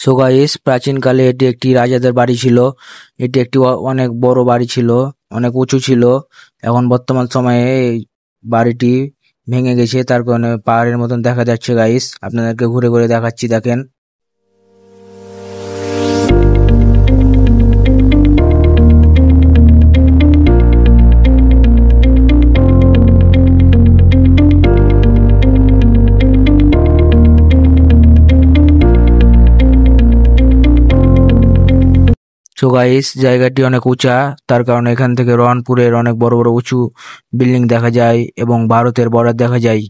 So guys, প্রাচীনকালে এটি একটি রাজাদের বাড়ি ছিল। এটি একটি অনেক বড় বাড়ি ছিল, অনেক উঁচু ছিল। এখন বর্তমান সময়ে এই বাড়িটি ভেঙে গেছে, তার কারণে পাহাড়ের মতন দেখা যাচ্ছে। গাইস, আপনাদেরকে ঘুরে ঘুরে দেখাচ্ছি, দেখেন। সো গাইস, জায়গাটি অনেক উঁচা, তার কারণে এখান থেকে রংপুরের অনেক বড় বড় উঁচু বিল্ডিং দেখা যায় এবং ভারতের বর্ডার দেখা যায়।